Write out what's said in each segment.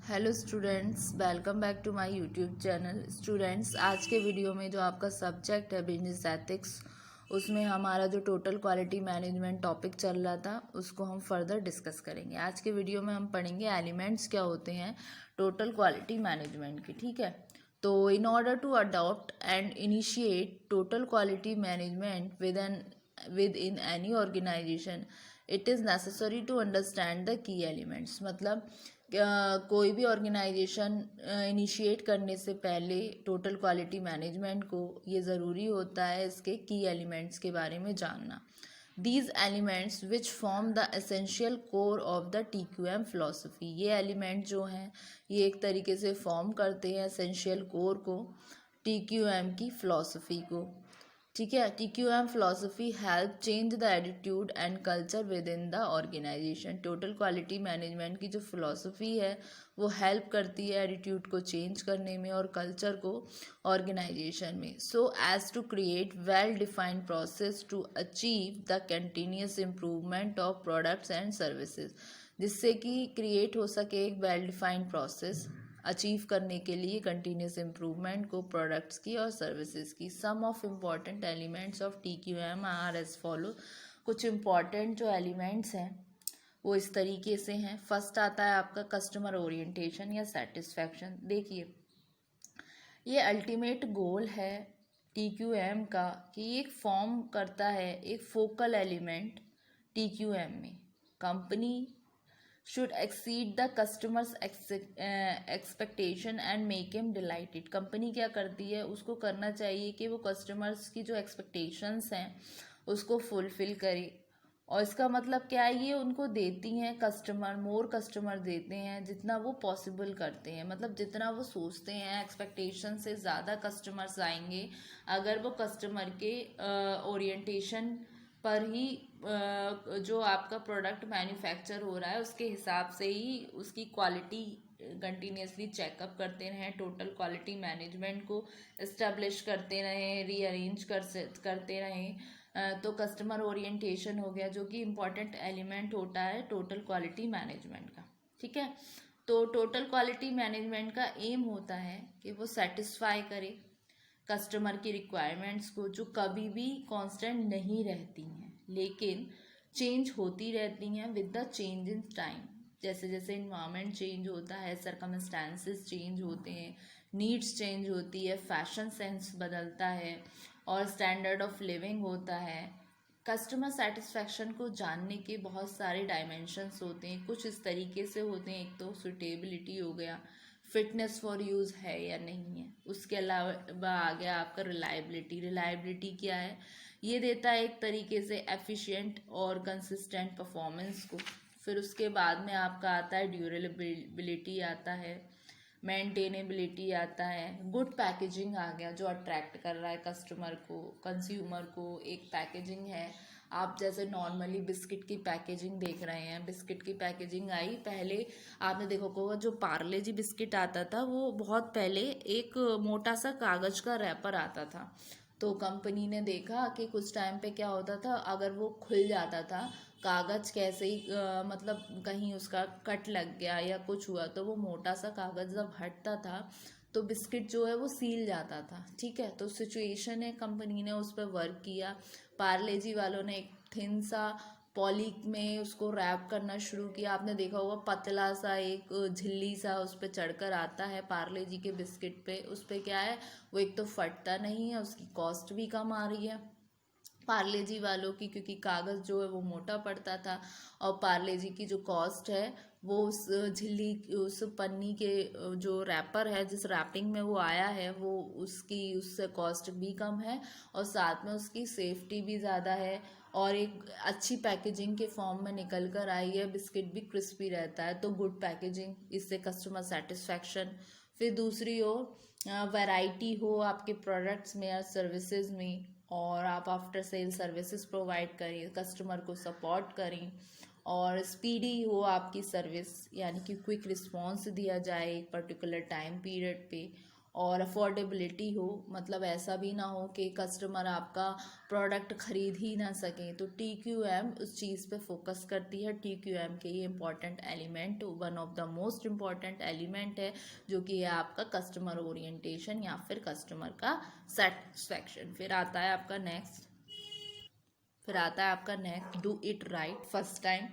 Hello students, welcome back to my YouTube channel. Students, आज के video में जो आपका सब्जेक्ट है बिजनेस एथिक्स, उसमें हमारा जो टोटल क्वालिटी मैनेजमेंट टॉपिक चल रहा था उसको हम फर्दर डिस्कस करेंगे। आज के वीडियो में हम पढ़ेंगे एलिमेंट्स क्या होते हैं टोटल क्वालिटी मैनेजमेंट के। ठीक है, तो in order to adopt and initiate total quality management within any organisation it is necessary to understand the key elements. मतलब कोई भी ऑर्गेनाइजेशन इनिशिएट करने से पहले टोटल क्वालिटी मैनेजमेंट को ये ज़रूरी होता है इसके की एलिमेंट्स के बारे में जानना। These elements which form the essential core of the TQM philosophy. ये एलिमेंट जो हैं ये एक तरीके से फॉर्म करते हैं एसेंशियल कोर को, TQM की फ़िलासफ़ी को। ठीक है, TQM philosophy help change the attitude and culture within the द ऑर्गेनाइजेशन। टोटल क्वालिटी मैनेजमेंट की जो फिलोसफी है वो हेल्प करती है एटीट्यूड को चेंज करने में और कल्चर को ऑर्गेनाइजेशन में, so as to create well defined process to achieve the continuous improvement of products and services. जिससे कि क्रिएट हो सके एक वेल डिफाइंड प्रोसेस अचीव करने के लिए कंटिन्यूस इम्प्रूवमेंट को प्रोडक्ट्स की और सर्विसेज की। Some of important elements of TQM are as follow. कुछ इम्पॉर्टेंट जो एलिमेंट्स हैं वो इस तरीके से हैं। फर्स्ट आता है आपका कस्टमर ओरिएंटेशन या सेटिस्फैक्शन। देखिए, ये अल्टीमेट गोल है TQM का कि एक फॉर्म करता है एक फोकल एलिमेंट TQM में। Company should exceed the customers expectation and make him delighted। Company क्या करती है, उसको करना चाहिए कि वो कस्टमर्स की जो एक्सपेक्टेशंस हैं उसको फुलफिल करे। और इसका मतलब क्या है, ये उनको देती हैं कस्टमर, मोर कस्टमर देते हैं जितना वो पॉसिबल करते हैं। मतलब जितना वो सोचते हैं एक्सपेक्टेशन से ज़्यादा कस्टमर्स आएंगे अगर वो कस्टमर के ओरिएंटेशन पर ही जो आपका प्रोडक्ट मैन्युफैक्चर हो रहा है उसके हिसाब से ही उसकी क्वालिटी कंटिन्यूसली चेकअप करते रहें, टोटल क्वालिटी मैनेजमेंट को इस्टेब्लिश करते रहें, रीअरेंज करते रहें। तो कस्टमर ओरिएंटेशन हो गया जो कि इम्पॉर्टेंट एलिमेंट होता है टोटल क्वालिटी मैनेजमेंट का। ठीक है, तो टोटल क्वालिटी मैनेजमेंट का एम होता है कि वो सेटिस्फाई करे कस्टमर की रिक्वायरमेंट्स को, जो कभी भी कांस्टेंट नहीं रहती हैं लेकिन चेंज होती रहती हैं with the change in time. जैसे जैसे इन्वायरमेंट चेंज होता है, सर्कमस्टांसेस चेंज होते हैं, नीड्स चेंज होती है, फैशन सेंस बदलता है और स्टैंडर्ड ऑफ लिविंग होता है। कस्टमर सेटिस्फैक्शन को जानने के बहुत सारे डायमेंशंस होते हैं। कुछ इस तरीके से होते हैं, एक तो सुटेबिलिटी हो गया, फिटनेस फॉर यूज़ है या नहीं है। उसके अलावा आ गया आपका रिलायबिलिटी। रिलायबिलिटी क्या है, ये देता है एक तरीके से एफिशिएंट और कंसिस्टेंट परफॉर्मेंस को। फिर उसके बाद में आपका आता है ड्यूरेबिलिटी आता है, मेंटेनेबिलिटी आता है, गुड पैकेजिंग आ गया जो अट्रैक्ट कर रहा है कस्टमर को, कंज्यूमर को। एक पैकेजिंग है, आप जैसे नॉर्मली बिस्किट की पैकेजिंग देख रहे हैं, बिस्किट की पैकेजिंग आई पहले आपने देखा होगा, जो पार्ले जी बिस्किट आता था वो बहुत पहले एक मोटा सा कागज का रैपर आता था। तो कंपनी ने देखा कि कुछ टाइम पे क्या होता था, अगर वो खुल जाता था कागज कैसे ही मतलब कहीं उसका कट लग गया या कुछ हुआ तो वो मोटा सा कागज जब हटता था तो बिस्किट जो है वो सील जाता था। ठीक है, तो सिचुएशन है, कंपनी ने उस पर वर्क किया। पार्ले जी वालों ने एक थिन सा पॉली में उसको रैप करना शुरू किया। आपने देखा होगा पतला सा एक झिल्ली सा उस पर चढ़कर आता है पार्ले जी के बिस्किट पे। उस पर क्या है, वो एक तो फटता नहीं है, उसकी कॉस्ट भी कम आ रही है पार्ले जी वालों की, क्योंकि कागज़ जो है वो मोटा पड़ता था और पार्ले जी की जो कॉस्ट है वो उस झिल्ली उस पन्नी के जो रैपर है जिस रैपिंग में वो आया है वो उसकी उससे कॉस्ट भी कम है और साथ में उसकी सेफ्टी भी ज़्यादा है और एक अच्छी पैकेजिंग के फॉर्म में निकल कर आई है। बिस्किट भी क्रिस्पी रहता है, तो गुड पैकेजिंग, इससे कस्टमर सेटिस्फैक्शन। फिर दूसरी ओर वैरायटी हो आपके प्रोडक्ट्स में या सर्विसेज में और आप आफ्टर सेल सर्विसेज प्रोवाइड करें, कस्टमर को सपोर्ट करें और स्पीडी हो आपकी सर्विस, यानी कि क्विक रिस्पॉन्स दिया जाए एक पर्टिकुलर टाइम पीरियड पे। और अफोर्डेबिलिटी हो, मतलब ऐसा भी ना हो कि कस्टमर आपका प्रोडक्ट खरीद ही ना सकें। तो TQM उस चीज़ पे फोकस करती है। TQM के ये important element, one of the most important element है, जो कि है आपका कस्टमर ओरिएंटेशन या फिर कस्टमर का सेटिस्फैक्शन। फिर आता है आपका next, do it right first time.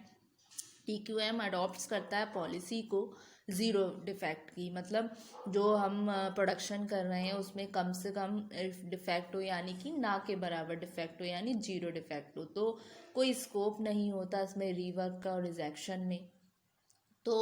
TQM adopt करता है पॉलिसी को ज़ीरो डिफेक्ट की, मतलब जो हम प्रोडक्शन कर रहे हैं उसमें कम से कम डिफेक्ट हो, यानी कि ना के बराबर डिफेक्ट हो, यानी जीरो डिफेक्ट हो, तो कोई स्कोप नहीं होता इसमें रीवर्क का और रिजेक्शन में। तो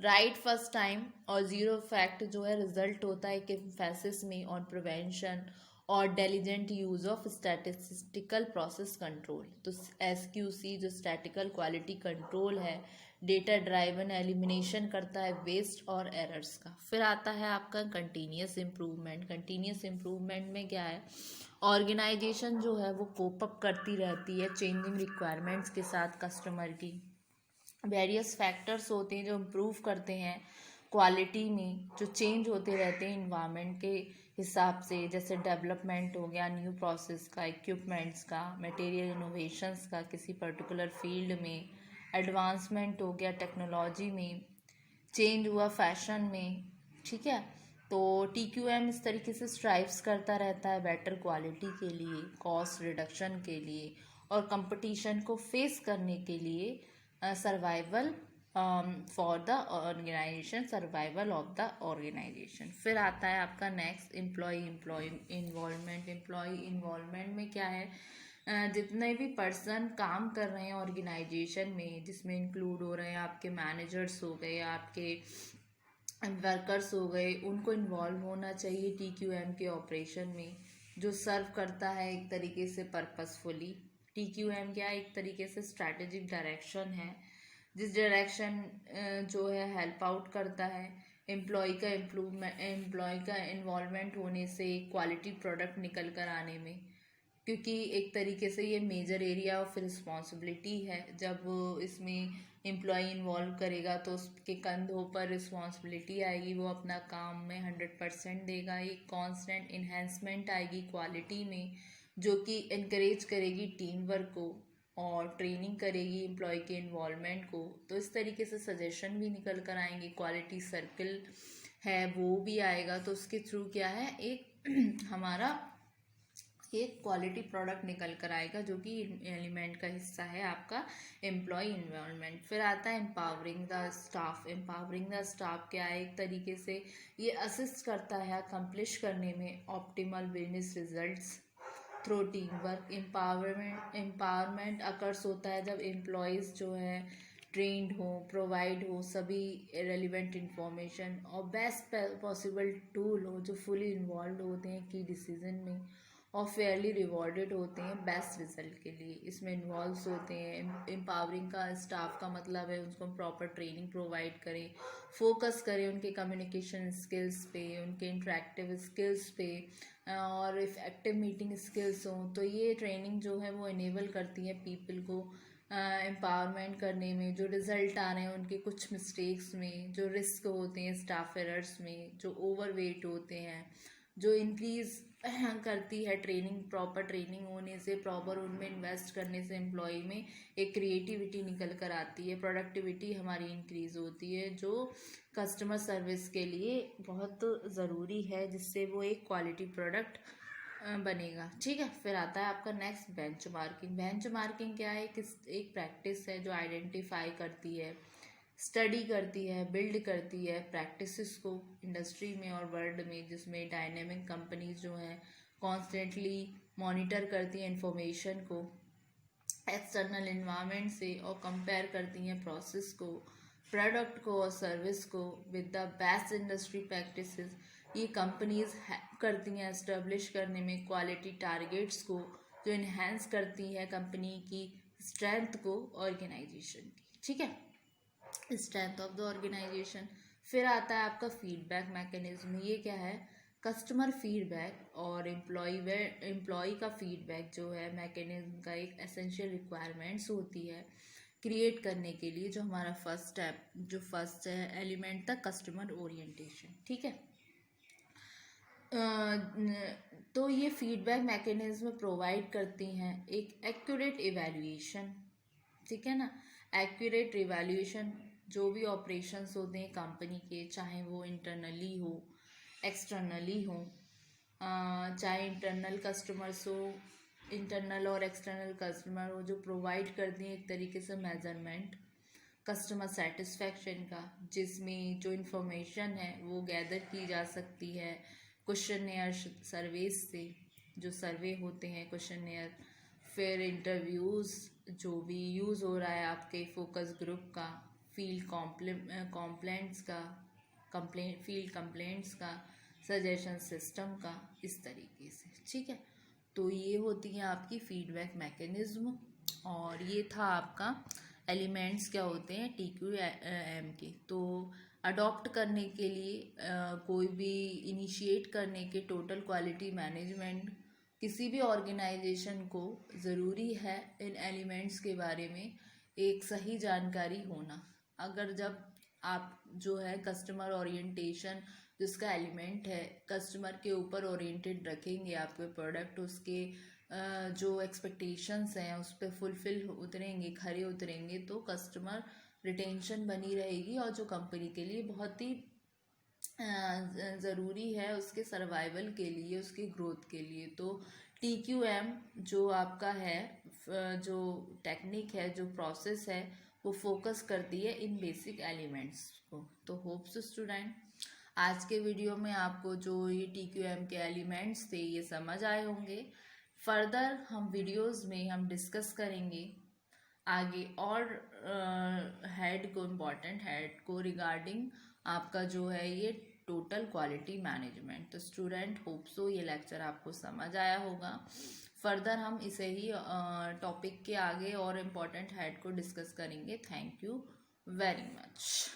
राइट फर्स्ट टाइम और ज़ीरो फैक्ट जो है रिजल्ट होता है कि एम्फेसिस में ऑन प्रिवेंशन और diligent use of statistical process control. तो SQC जो स्टैटिकल क्वालिटी कंट्रोल है, डेटा ड्राइवन एलिमिनेशन करता है वेस्ट और एरर्स का। फिर आता है आपका कंटिन्यूस इम्प्रूवमेंट। कंटिन्यूस इम्प्रूवमेंट में क्या है, ऑर्गेनाइजेशन जो है वो कोप अप करती रहती है चेंजिंग रिक्वायरमेंट्स के साथ कस्टमर की। वेरियस फैक्टर्स होते हैं जो इम्प्रूव करते हैं क्वालिटी में, जो चेंज होते रहते हैं इन्वायरमेंट के हिसाब से, जैसे डेवलपमेंट हो गया न्यू प्रोसेस का, इक्विपमेंट्स का, मटेरियल इनोवेशंस का किसी पर्टिकुलर फील्ड में, एडवांसमेंट हो गया टेक्नोलॉजी में, चेंज हुआ फैशन में। ठीक है, तो TQM इस तरीके से स्ट्राइव्स करता रहता है बेटर क्वालिटी के लिए, कॉस्ट रिडक्शन के लिए और कंपटीशन को फेस करने के लिए, survival for the organisation, survival of the organisation. फिर आता है आपका next, employee involvement. Employee involvement में क्या है, जितने भी पर्सन काम कर रहे हैं ऑर्गेनाइजेशन में, जिसमें इंक्लूड हो रहे हैं आपके मैनेजर्स हो गए, आपके वर्कर्स हो गए, उनको इन्वॉल्व होना चाहिए TQM के ऑपरेशन में, जो सर्व करता है एक तरीके से पर्पसफुली। TQM क्या है, एक तरीके से स्ट्रैटेजिक डायरेक्शन है, जिस डायरेक्शन जो है हेल्प आउट करता है एम्प्लॉय का इन्वॉल्वमेंट होने से क्वालिटी प्रोडक्ट निकल कर आने में, क्योंकि एक तरीके से ये मेजर एरिया ऑफ रिस्पॉन्सिबिलिटी है। जब इसमें एम्प्लॉय इन्वॉल्व करेगा तो उसके कंधों पर रिस्पॉन्सिबिलिटी आएगी, वो अपना काम में 100% देगा, एक कांस्टेंट इन्हेंसमेंट आएगी क्वालिटी में, जो कि इनकरेज करेगी टीम वर्क को और ट्रेनिंग करेगी एम्प्लॉय के इन्वॉल्वमेंट को। तो इस तरीके से सजेशन भी निकल कर आएंगे, क्वालिटी सर्कल है वो भी आएगा, तो उसके थ्रू क्या है, एक हमारा एक क्वालिटी प्रोडक्ट निकल कर आएगा, जो कि एलिमेंट का हिस्सा है आपका एम्प्लॉय इन्वॉल्वमेंट। फिर आता है empowering the staff. Empowering the staff क्या है, एक तरीके से ये असिस्ट करता है अकम्प्लिश करने में optimal business results through team work. Empowerment occurs होता है जब एम्प्लॉयज़ जो है ट्रेंड हो, प्रोवाइड हो सभी रेलिवेंट इंफॉर्मेशन और बेस्ट पॉसिबल टूल हो, जो फुली इन्वॉल्व होते हैं की डिसीजन में और फेयरली रिवॉर्डेड होते हैं बेस्ट रिजल्ट के लिए, इसमें इन्वॉल्व होते हैं। एम्पावरिंग का स्टाफ का मतलब है उसको प्रॉपर ट्रेनिंग प्रोवाइड करें, फोकस करें उनके कम्युनिकेशन स्किल्स पे, उनके इंटरेक्टिव स्किल्स पे और इफ़ेक्टिव मीटिंग स्किल्स हों। तो ये ट्रेनिंग जो है वो इनेबल करती है पीपल को एम्पावरमेंट करने में, जो रिज़ल्ट आ रहे हैं उनके कुछ मिस्टेक्स में, जो रिस्क होते हैं स्टाफ एरर्स में, जो ओवरवेट होते हैं, जो इंक्रीज़ करती है ट्रेनिंग, प्रॉपर ट्रेनिंग होने से, प्रॉपर उनमें इन्वेस्ट करने से एम्प्लॉय में एक क्रिएटिविटी निकल कर आती है, प्रोडक्टिविटी हमारी इंक्रीज़ होती है, जो कस्टमर सर्विस के लिए बहुत ज़रूरी है, जिससे वो एक क्वालिटी प्रोडक्ट बनेगा। ठीक है, फिर आता है आपका नेक्स्ट बेंचमार्किंग। बेंचमार्किंग क्या है, एक प्रैक्टिस है जो आइडेंटिफाई करती है, स्टडी करती है, बिल्ड करती है प्रैक्टिसेस को इंडस्ट्री में और वर्ल्ड में, जिसमें डायनेमिक कंपनीज जो हैं कॉन्स्टेंटली मॉनिटर करती हैं इंफॉर्मेशन को एक्सटर्नल इन्वायरमेंट से और कंपेयर करती हैं प्रोसेस को, प्रोडक्ट को और सर्विस को with the best industry practices. ये कंपनीज करती हैं एस्टेब्लिश करने में क्वालिटी टारगेट्स को, जो इन्हेंस करती है कंपनी की स्ट्रेंथ को ऑर्गेनाइजेशन की। ठीक है, स्ट्रेंथ ऑफ द ऑर्गेनाइजेशन। फिर आता है आपका फीडबैक मैकेनिज्म। ये क्या है, कस्टमर फीडबैक और एम्प्लॉय का फीडबैक जो है मैकेनिज्म का एक एसेंशियल रिक्वायरमेंट्स होती है क्रिएट करने के लिए, जो हमारा फर्स्ट है एलिमेंट था कस्टमर ओरिएंटेशन। ठीक है, तो ये फीडबैक मैकेनिज्म प्रोवाइड करती हैं एक एक्यूरेट इवैल्यूएशन, ठीक है ना। एक्यूरेट इवैल्यूएशन, जो भी ऑपरेशंस होते हैं कंपनी के, चाहे वो इंटरनली हो एक्सटर्नली हो, चाहे इंटरनल कस्टमर्स हो, इंटरनल और एक्सटर्नल कस्टमर हो, जो प्रोवाइड करती हैं एक तरीके से मेजरमेंट कस्टमर सेटिस्फैक्शन का, जिसमें जो इन्फॉर्मेशन है वो गैदर की जा सकती है क्वेश्चनेयर सर्वेज से, जो सर्वे होते हैं क्वेश्चनेयर, फिर इंटरव्यूज़ जो भी यूज़ हो रहा है आपके फोकस ग्रुप का, फील्ड कॉम्प्लेंट्स का, फील्ड कंप्लेंट्स का, सजेशन सिस्टम का, इस तरीके से, ठीक है। तो ये होती है आपकी फीडबैक मैकेनिज्म। और ये था आपका एलिमेंट्स क्या होते हैं TQM के। तो अडॉप्ट करने के लिए कोई भी इनिशिएट करने के टोटल क्वालिटी मैनेजमेंट किसी भी ऑर्गेनाइजेशन को ज़रूरी है इन एलिमेंट्स के बारे में एक सही जानकारी होना। अगर जब आप जो है कस्टमर ओरिएंटेशन जिसका एलिमेंट है कस्टमर के ऊपर ओरिएंटेड रखेंगे, आपके प्रोडक्ट उसके जो एक्सपेक्टेशंस हैं उस पर फुलफिल उतरेंगे, खरे उतरेंगे, तो कस्टमर रिटेंशन बनी रहेगी और जो कंपनी के लिए बहुत ही ज़रूरी है उसके सर्वाइवल के लिए, उसकी ग्रोथ के लिए। तो TQM जो आपका है, जो टेक्निक है, जो प्रोसेस है, वो फोकस करती है इन बेसिक एलिमेंट्स को। तो होप्स स्टूडेंट आज के वीडियो में आपको जो ये TQM के एलिमेंट्स थे ये समझ आए होंगे। फर्दर हम वीडियोस में हम डिस्कस करेंगे आगे और हेड को, इम्पॉर्टेंट हेड को रिगार्डिंग आपका जो है ये टोटल क्वालिटी मैनेजमेंट। तो स्टूडेंट होप सो ये लेक्चर आपको समझ आया होगा। फर्दर हम इसे ही टॉपिक के आगे और इम्पॉर्टेंट हेड को डिस्कस करेंगे। Thank you very much.